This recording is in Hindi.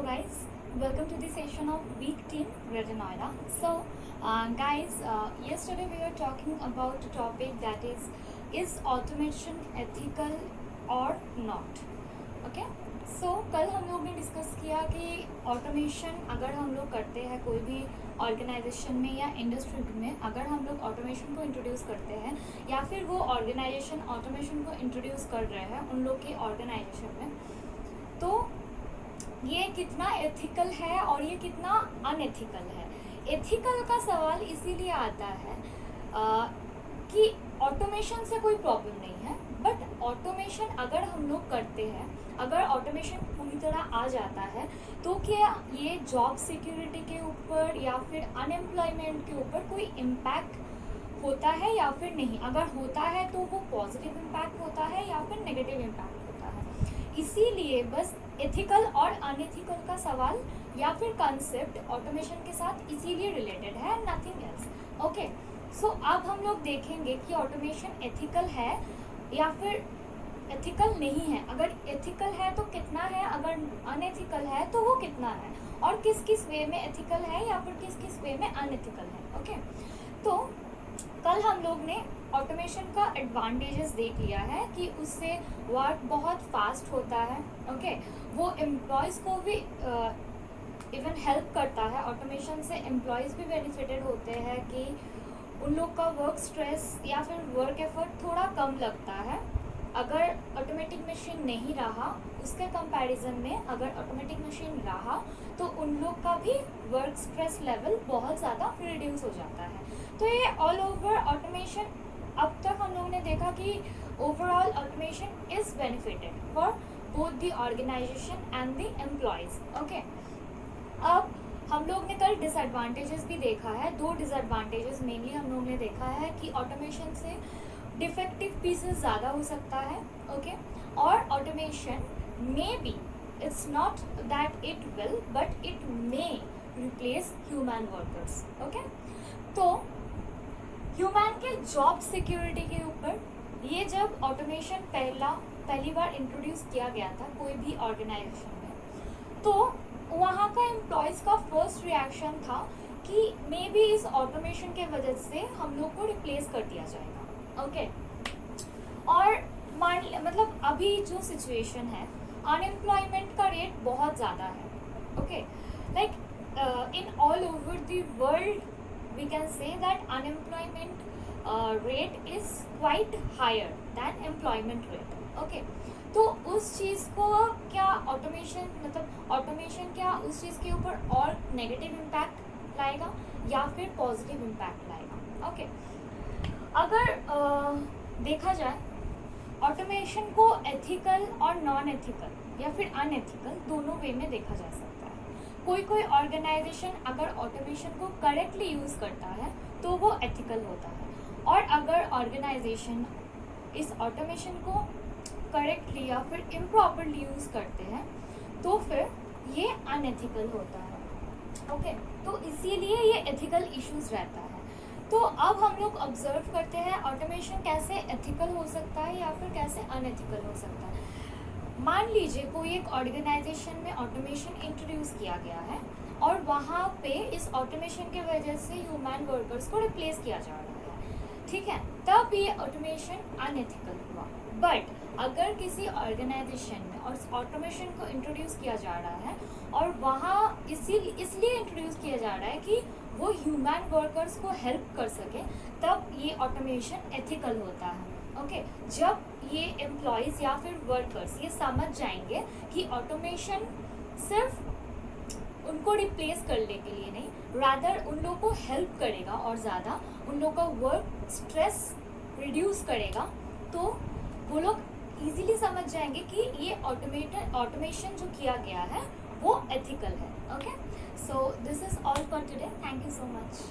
guys, welcome to the session of week 10 Greater Noida. So guys, yesterday we were talking about a topic that is automation ethical or not? Okay, so कल हम लोग ने डिस्कस किया कि ऑटोमेशन अगर हम लोग करते हैं कोई भी ऑर्गेनाइजेशन में या इंडस्ट्री में, अगर हम लोग ऑटोमेशन को इंट्रोड्यूस करते हैं या फिर वो ऑर्गेनाइजेशन ऑटोमेशन को इंट्रोड्यूस कर रहे हैं उन लोग की ऑर्गेनाइजेशन में, तो ये कितना एथिकल है और ये कितना अनएथिकल है। एथिकल का सवाल इसीलिए आता है कि ऑटोमेशन से कोई प्रॉब्लम नहीं है, बट ऑटोमेशन अगर हम लोग करते हैं, अगर ऑटोमेशन पूरी तरह आ जाता है तो क्या ये जॉब सिक्योरिटी के ऊपर या फिर अनएम्प्लॉयमेंट के ऊपर कोई इम्पैक्ट होता है या फिर नहीं। अगर होता है तो वो पॉजिटिव इम्पैक्ट होता है या फिर नेगेटिव इम्पैक्ट होता है। इसीलिए बस एथिकल और अनएथिकल का सवाल या फिर कंसेप्ट ऑटोमेशन के साथ इसीलिए रिलेटेड है, नथिंग एल्स। ओके, सो अब हम लोग देखेंगे कि ऑटोमेशन एथिकल है या फिर एथिकल नहीं है। अगर एथिकल है तो कितना है, अगर अनएथिकल है तो वो कितना है, और किस किस वे में एथिकल है या फिर किस किस वे में अनएथिकल है। ओके, तो कल हम लोग ने ऑटोमेशन का एडवांटेजेस देख लिया है कि उससे वर्क बहुत फास्ट होता है। ओके, वो एम्प्लॉयज़ को भी इवन हेल्प करता है। ऑटोमेशन से एम्प्लॉयज़ भी बेनिफिटेड होते हैं कि उन लोग का वर्क स्ट्रेस या फिर वर्क एफर्ट थोड़ा कम लगता है। अगर ऑटोमेटिक मशीन नहीं रहा, उसके कंपैरिजन में अगर ऑटोमेटिक मशीन रहा तो उन लोग का भी वर्क स्ट्रेस लेवल बहुत ज़्यादा रिड्यूस हो जाता है। तो ये ऑल ओवर ऑटोमेशन, अब तक हम लोगों ने देखा कि overall automation is benefited for both the organisation and the employees. Okay, अब हम लोग ने कल डिसएडवांटेजेस भी देखा है। दो डिसएडवांटेजेस मेनली हम लोग ने देखा है कि ऑटोमेशन से डिफेक्टिव पीसेस ज़्यादा हो सकता है। ओके, और automation may be, it's not that it will, but it may replace human workers. Okay, तो ह्यूमन के जॉब सिक्योरिटी के ऊपर ये जब ऑटोमेशन पहली बार इंट्रोड्यूस किया गया था कोई भी ऑर्गेनाइजेशन में, तो वहाँ का एम्प्लॉयज़ का फर्स्ट रिएक्शन था कि मे बी इस ऑटोमेशन के वजह से हम लोग को रिप्लेस कर दिया जाएगा। ओके, और मतलब अभी जो सिचुएशन है, अनएम्प्लॉयमेंट का रेट बहुत ज़्यादा है। Okay, like in all over the world we can say that unemployment rate is quite higher than employment rate. Okay, तो उस चीज़ को क्या ऑटोमेशन, मतलब ऑटोमेशन क्या उस चीज़ के ऊपर और नेगेटिव इम्पैक्ट लाएगा या फिर पॉजिटिव इम्पैक्ट लाएगा। ओके, अगर देखा जाए ऑटोमेशन को एथिकल और नॉन एथिकल या फिर अनएथिकल दोनों वे में देखा जा सकता है। कोई ऑर्गेनाइजेशन अगर ऑटोमेशन को करेक्टली यूज़ करता है तो वो एथिकल होता है, और अगर ऑर्गेनाइजेशन इस ऑटोमेशन को करेक्टली या फिर इम्प्रॉपरली यूज़ करते हैं तो फिर ये अनएथिकल होता है। ओके, तो इसीलिए ये एथिकल इश्यूज रहता है। तो अब हम लोग ऑब्जर्व करते हैं ऑटोमेशन कैसे एथिकल हो सकता है या फिर कैसे अनएथिकल हो सकता है। मान लीजिए कोई एक ऑर्गेनाइजेशन में ऑटोमेशन इंट्रोड्यूस किया गया है और वहाँ पे इस ऑटोमेशन के वजह से ह्यूमन वर्कर्स को रिप्लेस किया जा रहा है, ठीक है, तब ये ऑटोमेशन अनएथिकल हुआ। बट अगर किसी ऑर्गेनाइजेशन में और ऑटोमेशन को इंट्रोड्यूस किया जा रहा है और वहाँ इसलिए इंट्रोड्यूस किया जा रहा है कि वो ह्यूमन वर्कर्स को हेल्प कर सके, तब ये ऑटोमेशन एथिकल होता है। ओके, जब ये एम्प्लॉयज़ या फिर वर्कर्स ये समझ जाएंगे कि ऑटोमेशन सिर्फ उनको रिप्लेस करने के लिए नहीं, रादर उन लोगों को हेल्प करेगा और ज़्यादा उन लोगों का वर्क स्ट्रेस रिड्यूस करेगा, तो वो लोग इजीली समझ जाएंगे कि ये ऑटोमेशन जो किया गया है वो एथिकल है। Okay, so this is all for today, thank you so much.